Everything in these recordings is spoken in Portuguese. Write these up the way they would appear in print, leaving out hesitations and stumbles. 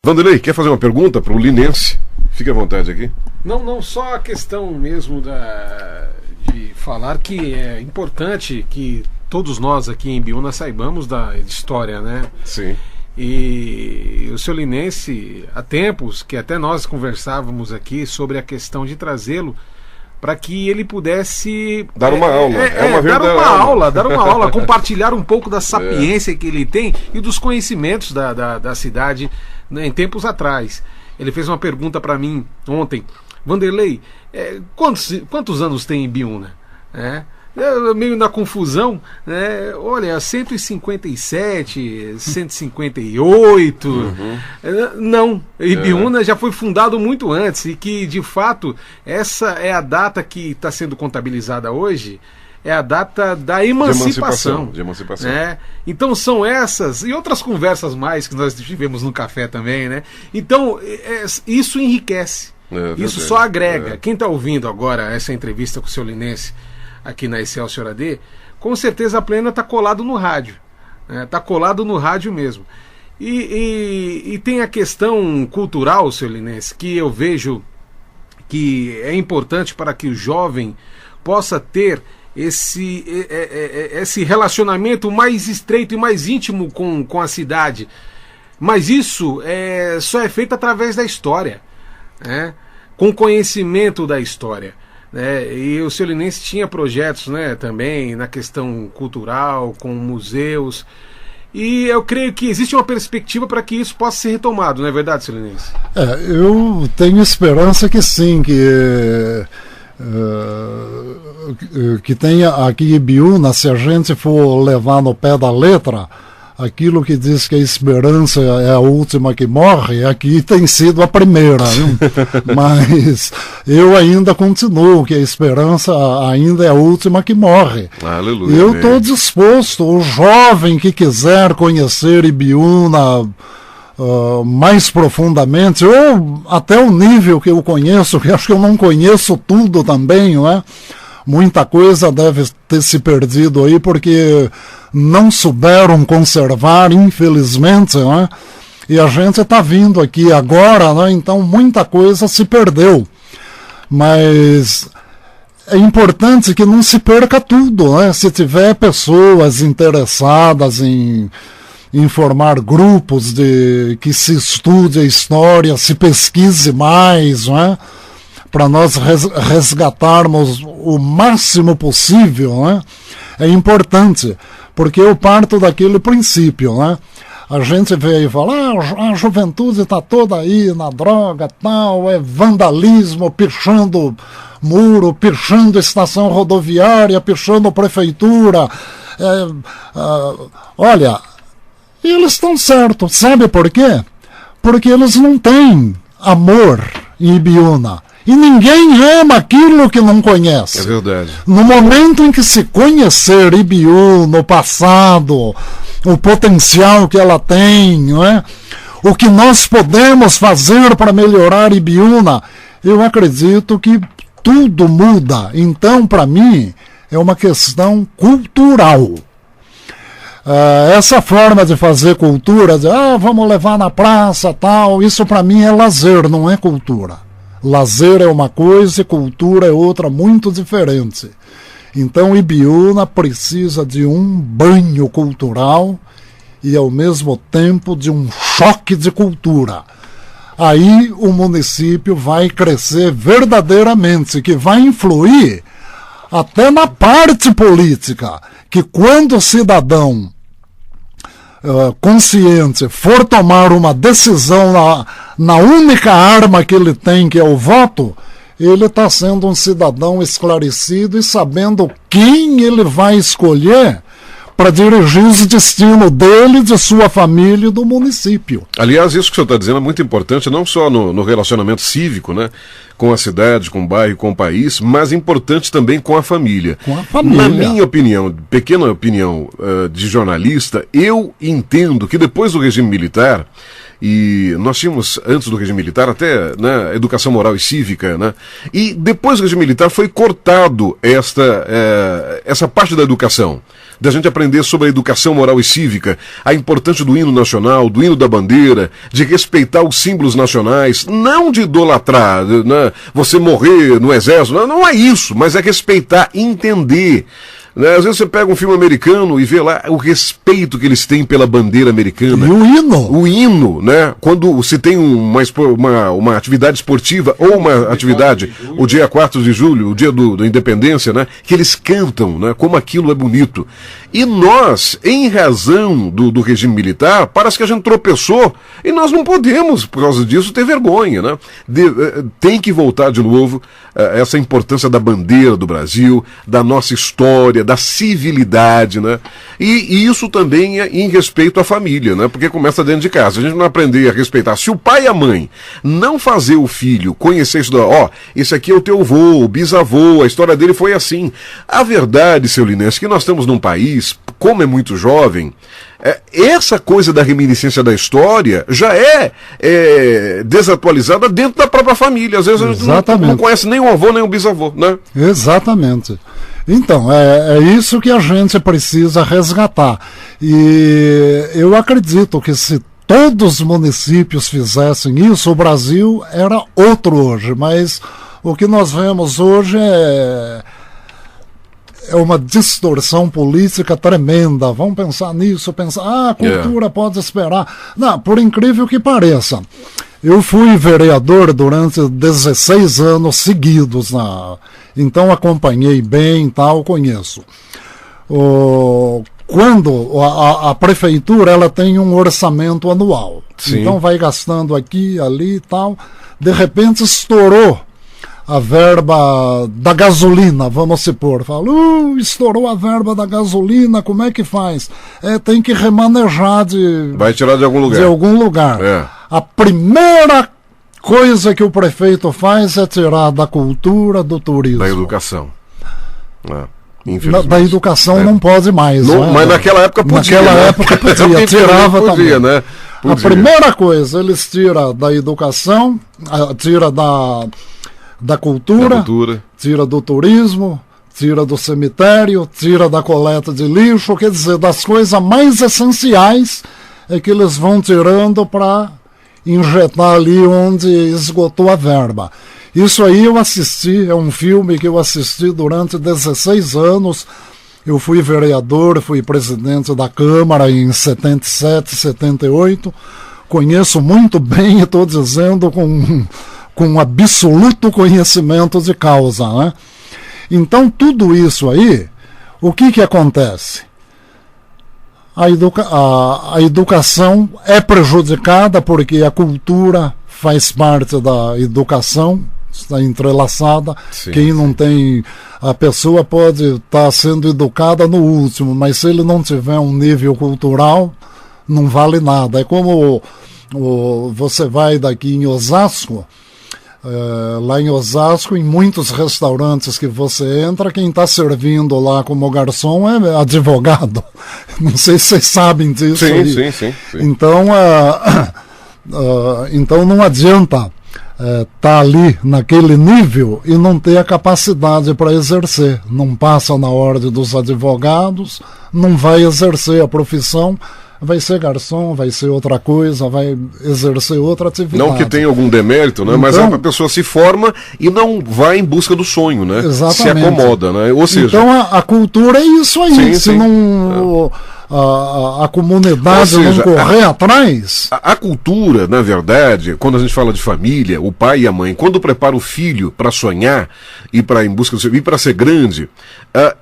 Vanderlei, quer fazer uma pergunta para o linense? Fique à vontade aqui. Não, só a questão mesmo de falar que é importante que todos nós aqui em Ibiúna saibamos da história, né? Sim. E o seu linense, há tempos que até nós conversávamos aqui sobre a questão de trazê-lo para que ele pudesse dar uma aula, dar uma aula, compartilhar um pouco da sapiência que ele tem e dos conhecimentos da cidade, né, em tempos atrás. Ele fez uma pergunta para mim ontem: Vanderlei, quantos anos tem Ibiúna? Meio na confusão, né? Olha, 157, 158. Não, Ibiúna já foi fundado muito antes, e que de fato essa é a data que está sendo contabilizada hoje, é a data da emancipação. De emancipação. Né? Então são essas e outras conversas mais que nós tivemos no café também, né? Então isso enriquece, isso só agrega. Quem está ouvindo agora essa entrevista com o seu linense aqui na Excelsior AD, com certeza a Plena está colado no rádio, está colado no rádio mesmo. E tem a questão cultural, seu linense, que eu vejo que é importante para que o jovem possa ter esse relacionamento mais estreito e mais íntimo com a cidade. Mas isso só é feito através da história, né? Com conhecimento da história. E o seu linense tinha projetos, né, também na questão cultural, com museus, e eu creio que existe uma perspectiva para que isso possa ser retomado, não é verdade, seu linense? Eu tenho esperança que sim, que tenha aqui em Ibiúna, se a gente for levar no pé da letra, aquilo que diz que a esperança é a última que morre, aqui tem sido a primeira, viu? Mas eu ainda continuo que a esperança ainda é a última que morre. Aleluia. Eu estou disposto, o jovem que quiser conhecer Ibiúna mais profundamente, ou até o nível que eu conheço, que acho que eu não conheço tudo também, não é? Muita coisa deve ter se perdido aí, porque não souberam conservar, infelizmente, né? E a gente está vindo aqui agora, né? Então muita coisa se perdeu. Mas é importante que não se perca tudo, né? Se tiver pessoas interessadas em formar grupos que se estude a história, se pesquise mais, né? Para nós resgatarmos o máximo possível, né? É importante, porque eu parto daquele princípio, né? A gente vê e fala, a juventude está toda aí na droga, tal, é vandalismo, pichando muro, pichando estação rodoviária, pichando prefeitura. Olha, eles estão certos, sabe por quê? Porque eles não têm amor em Ibiúna. E ninguém ama aquilo que não conhece. É verdade. No momento em que se conhecer Ibiúna, o passado, o potencial que ela tem, não é? O que nós podemos fazer para melhorar Ibiúna, eu acredito que tudo muda. Então, para mim, é uma questão cultural. Essa forma de fazer cultura, de vamos levar na praça, tal, isso para mim é lazer, não é cultura. Lazer é uma coisa e cultura é outra muito diferente. Então Ibiúna precisa de um banho cultural e ao mesmo tempo de um choque de cultura. Aí o município vai crescer verdadeiramente, que vai influir até na parte política, que quando o cidadão consciente for tomar uma decisão na única arma que ele tem, que é o voto, ele está sendo um cidadão esclarecido e sabendo quem ele vai escolher para dirigir o destino dele, de sua família e do município. Aliás, isso que o senhor está dizendo é muito importante, não só no relacionamento cívico, né, com a cidade, com o bairro, com o país, mas importante também com a família. Com a família. Na minha opinião, pequena opinião de jornalista, eu entendo que depois do regime militar, E nós tínhamos, antes do regime militar, até, né, educação moral e cívica, né? E depois do regime militar foi cortado essa parte da educação, da gente aprender sobre a educação moral e cívica, a importância do hino nacional, do hino da bandeira, de respeitar os símbolos nacionais, não de idolatrar, né, você morrer no exército, não é isso, mas é respeitar, entender. Né? Às vezes você pega um filme americano e vê lá o respeito que eles têm pela bandeira americana. E o hino. O hino, né? Quando se tem uma atividade esportiva ou uma atividade, o dia 4 de julho, o dia da independência, né? Que eles cantam, né? Como aquilo é bonito. E nós, em razão do regime militar, parece que a gente tropeçou e nós não podemos, por causa disso, ter vergonha, né? Tem que voltar de novo essa importância da bandeira do Brasil, da nossa história, da civilidade, né? E isso também é em respeito à família, né? Porque começa dentro de casa. A gente não aprender a respeitar. Se o pai e a mãe não fazer o filho conhecer isso, esse aqui é o teu avô, o bisavô, a história dele foi assim. A verdade, seu Linense, que nós estamos num país, como é muito jovem, essa coisa da reminiscência da história já é desatualizada dentro da própria família. Às vezes a gente não conhece nem o avô nem o bisavô, né? Exatamente. Então, é isso que a gente precisa resgatar. E eu acredito que se todos os municípios fizessem isso, o Brasil era outro hoje. Mas o que nós vemos hoje é uma distorção política tremenda. Vamos pensar nisso, a cultura pode esperar. Não, por incrível que pareça, eu fui vereador durante 16 anos seguidos, então acompanhei bem, conheço. Quando a prefeitura ela tem um orçamento anual, sim, então vai gastando aqui, ali e tal, de repente estourou a verba da gasolina, vamos supor. Fala, estourou a verba da gasolina, como é que faz? Tem que remanejar vai tirar de algum lugar. De algum lugar. A primeira coisa que o prefeito faz é tirar da cultura, do turismo. Da educação. Da educação não pode mais. Não, mas naquela época podia. Naquela época podia, tirava podia, também. Né? Podia. A primeira coisa, eles tiram da educação, tira da cultura, tira do turismo, tira do cemitério, tira da coleta de lixo, quer dizer, das coisas mais essenciais é que eles vão tirando para injetar ali onde esgotou a verba. Isso aí eu assisti, é um filme que eu assisti durante 16 anos. Eu fui vereador, fui presidente da Câmara em 77, 78. Conheço muito bem, e estou dizendo com absoluto conhecimento de causa, né? Então, tudo isso aí, o que acontece? A educação é prejudicada porque a cultura faz parte da educação, está entrelaçada. Sim. Quem não tem, a pessoa pode estar sendo educada no último, mas se ele não tiver um nível cultural, não vale nada. É como você vai daqui em Osasco, lá em Osasco, em muitos restaurantes que você entra, quem está servindo lá como garçom é advogado. Não sei se vocês sabem disso. Sim. Então, então não adianta estar ali naquele nível e não ter a capacidade para exercer. Não passa na ordem dos advogados, não vai exercer a profissão. Vai ser garçom, vai ser outra coisa, vai exercer outra atividade. Não que tenha algum demérito, né? Então, mas a pessoa se forma e não vai em busca do sonho, né? Exatamente. Se acomoda, né? Ou seja, então a cultura é isso aí. Se não a comunidade não correr atrás. A cultura, na verdade, quando a gente fala de família, o pai e a mãe, quando prepara o filho para sonhar e para em busca e para ser grande,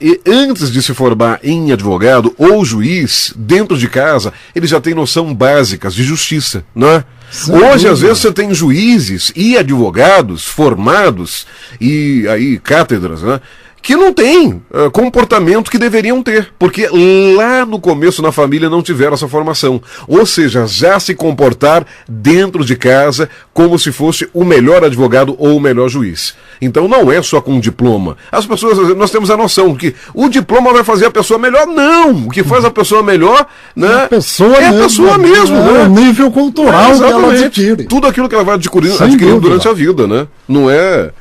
e antes de se formar em advogado ou juiz, dentro de casa, ele já tem noção básicas de justiça, não é? Hoje, às vezes, você tem juízes e advogados formados, e aí cátedras, né? que não têm comportamento que deveriam ter, porque lá no começo na família não tiveram essa formação. Ou seja, já se comportar dentro de casa como se fosse o melhor advogado ou o melhor juiz. Então não é só com diploma. As pessoas, nós temos a noção que o diploma vai fazer a pessoa melhor. Não! O que faz a pessoa melhor, né, é a pessoa mesmo. É o nível cultural que ela adquire. Tudo aquilo que ela vai adquirindo durante a vida, né? Não é...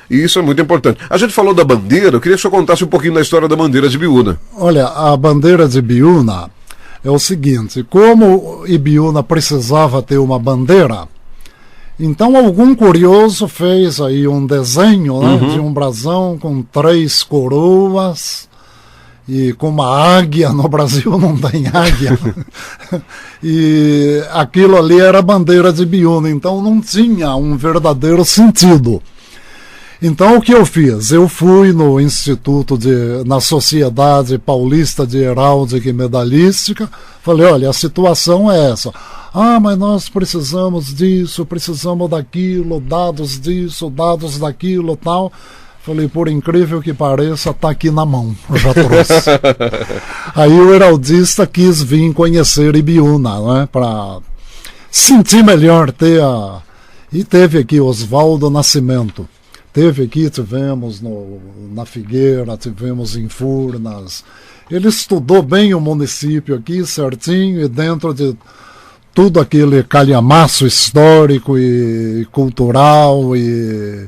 E isso é muito importante. A gente falou da bandeira, eu queria que o senhor contasse um pouquinho da história da bandeira de Ibiúna. Olha, a bandeira de Ibiúna é o seguinte, como Ibiúna precisava ter uma bandeira, então algum curioso fez aí um desenho, né, de um brasão com 3 coroas e com uma águia. No Brasil não tem águia. E aquilo ali era a bandeira de Ibiúna, então não tinha um verdadeiro sentido. Então o que eu fiz? Eu fui no na Sociedade Paulista de Heráldica e Medalhística, falei, olha, a situação é essa. Ah, mas nós precisamos disso, precisamos daquilo, dados disso, dados daquilo, tal. Falei, por incrível que pareça, está aqui na mão, eu já trouxe. Aí o heraldista quis vir conhecer Ibiúna, né, para sentir melhor, e teve aqui Oswaldo Nascimento. Teve aqui, tivemos na Figueira, tivemos em Furnas. Ele estudou bem o município aqui, certinho, e dentro de tudo aquele calhamaço histórico e cultural e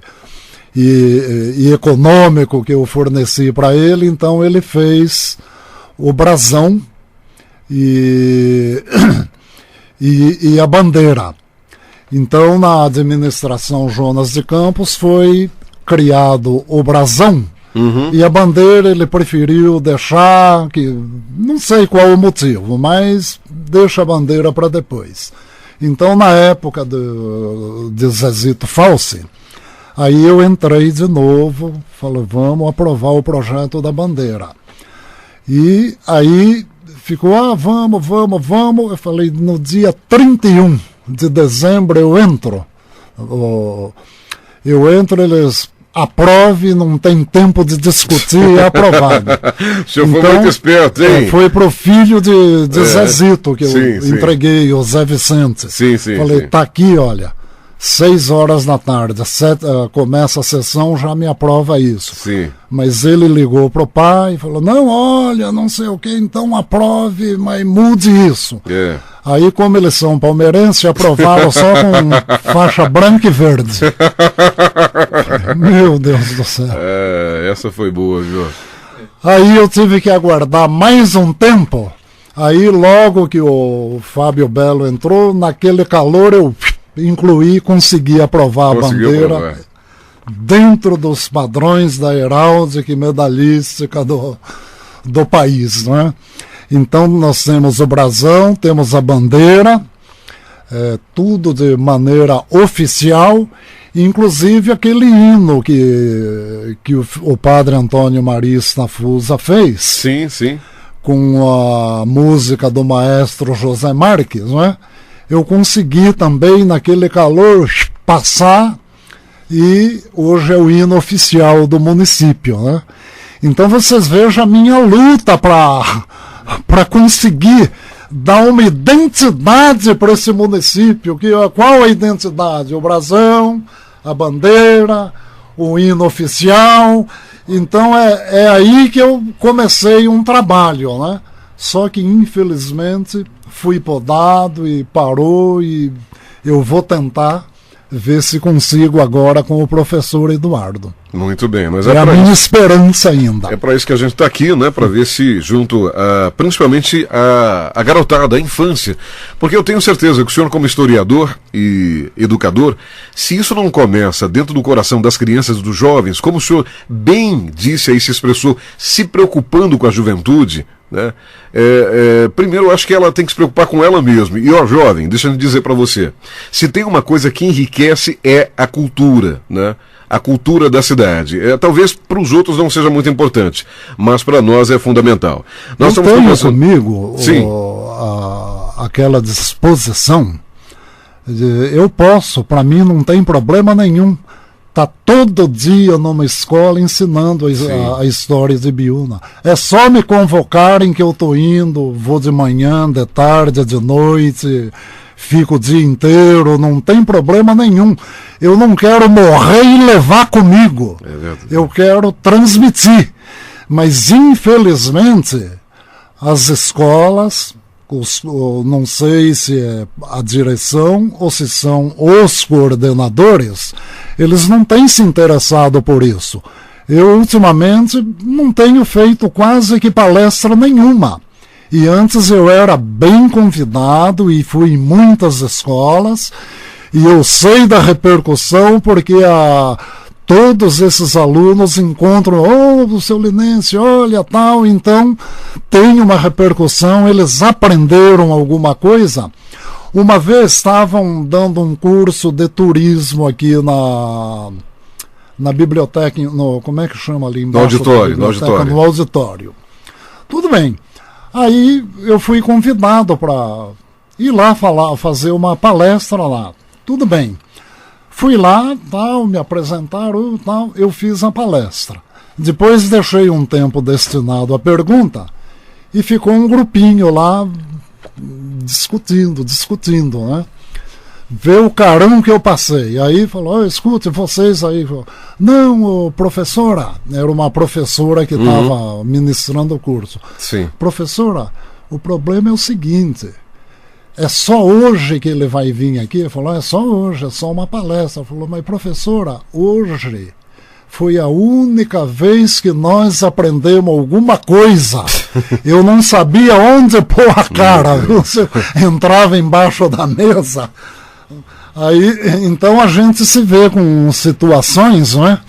econômico que eu forneci para ele, então ele fez o brasão e a bandeira. Então, na administração Jonas de Campos foi criado o brasão, e a bandeira ele preferiu deixar, que não sei qual o motivo, mas deixa a bandeira para depois. Então, na época de Zezito Falsi, aí eu entrei de novo, falei, vamos aprovar o projeto da bandeira. E aí ficou, vamos. Eu falei, no dia 31 de dezembro eu entro, eles aprove, não tem tempo de discutir, é aprovado. O senhor foi muito esperto, hein? Foi pro filho de Zezito que eu entreguei, o Zé Vicente. Falei, tá aqui, olha, 6 horas da tarde, começa a sessão, já me aprova isso. Mas ele ligou pro pai e falou, não, olha, não sei o que, então aprove, mas mude isso. Aí, como eles são palmeirenses, aprovaram só com faixa branca e verde. Meu Deus do céu. Essa foi boa, viu? Aí eu tive que aguardar mais um tempo. Aí, logo que o Fábio Belo entrou, naquele calor eu consegui aprovar a bandeira dentro dos padrões da heráldica e medalhística do país, né? Então nós temos o brasão, temos a bandeira, tudo de maneira oficial, inclusive aquele hino que o padre Antônio Marista Fusa fez, com a música do maestro José Marques, né? Eu consegui também naquele calor passar, e hoje é o hino oficial do município, né? Então vocês vejam a minha luta para conseguir dar uma identidade para esse município. Qual a identidade? O brasão, a bandeira, o hino oficial. Então é aí que eu comecei um trabalho, né? Só que infelizmente fui podado e parou, e eu vou tentar ver se consigo agora com o professor Eduardo. Muito bem, mas é a minha esperança ainda. É para isso que a gente está aqui, né? Para ver se junto principalmente a garotada, a infância, porque eu tenho certeza que o senhor, como historiador e educador, se isso não começa dentro do coração das crianças e dos jovens, como o senhor bem disse aí, se expressou, se preocupando com a juventude, né? Primeiro, eu acho que ela tem que se preocupar com ela mesma. E ó, jovem, deixa eu dizer para você, se tem uma coisa que enriquece é a cultura, né? A cultura da cidade. Talvez para os outros não seja muito importante, mas para nós é fundamental. Nós estamos conversando comigo aquela disposição. Eu posso, para mim não tem problema nenhum está todo dia numa escola ensinando a história de Ibiúna. É só me convocarem que eu estou indo, vou de manhã, de tarde, de noite, fico o dia inteiro, não tem problema nenhum. Eu não quero morrer e levar comigo. Eu quero transmitir. Mas, infelizmente, as escolas, não sei se é a direção ou se são os coordenadores, eles não têm se interessado por isso. Eu, ultimamente, não tenho feito quase que palestra nenhuma. E antes eu era bem convidado e fui em muitas escolas, e eu sei da repercussão porque todos esses alunos encontram, seu Linense, olha, tal, então tem uma repercussão, eles aprenderam alguma coisa. Uma vez estavam dando um curso de turismo aqui na biblioteca, como é que chama ali embaixo? No auditório. Tudo bem. Aí eu fui convidado para ir lá fazer uma palestra lá. Tudo bem. Fui lá, tal, me apresentaram, tal, eu fiz a palestra. Depois deixei um tempo destinado à pergunta e ficou um grupinho lá discutindo, né? Vê o carão que eu passei. Aí falou, escute, vocês aí. Não, professora, era uma professora que estava ministrando o curso. Sim. Professora, o problema é o seguinte, é só hoje que ele vai vir aqui? Ele falou, é só hoje, é só uma palestra. Ele falou, mas professora, hoje foi a única vez que nós aprendemos alguma coisa. Eu não sabia onde pôr a cara. Você entrava embaixo da mesa. Aí, então a gente se vê com situações, não é?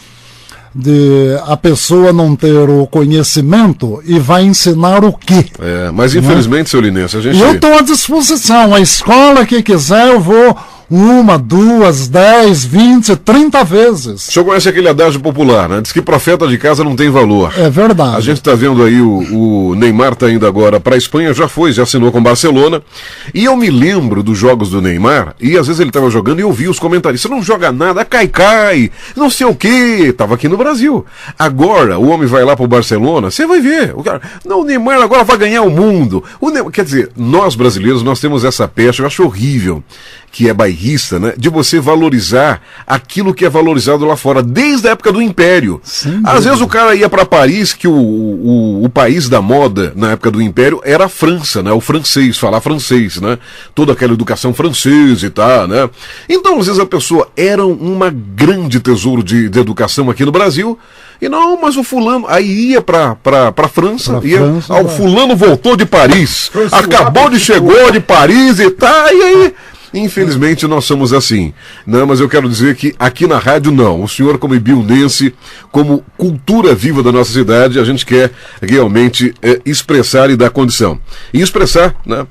De a pessoa não ter o conhecimento e vai ensinar o quê? Mas infelizmente, seu Linense, a gente... Eu estou à disposição, a escola que quiser eu vou 1, 2, 10, 20, 30 vezes. O senhor conhece aquele adágio popular, né? Diz que profeta de casa não tem valor. É verdade. A gente está vendo aí o Neymar está indo agora para a Espanha, já assinou com Barcelona. E eu me lembro dos jogos do Neymar, e às vezes ele estava jogando e eu vi os comentaristas, não joga nada, cai, não sei o quê. Estava aqui no Brasil. Agora, o homem vai lá para o Barcelona, você vai ver. O Neymar agora vai ganhar o mundo. Quer dizer, nós brasileiros, nós temos essa pecha, eu acho horrível, que é bairrista, né? De você valorizar aquilo que é valorizado lá fora, desde a época do Império. Às vezes o cara ia para Paris, que o país da moda na época do Império era a França, né? O francês, falar francês, né? Toda aquela educação francesa e tal, né? Então, às vezes a pessoa era uma grande tesouro de educação aqui no Brasil, e não, mas o fulano, aí ia pra França, o fulano voltou de Paris, chegou de Paris e tal, e aí... Infelizmente nós somos assim, não, mas eu quero dizer que aqui na rádio não, o senhor como ibiunense, como cultura viva da nossa cidade, a gente quer realmente expressar e dar condição. E expressar, né,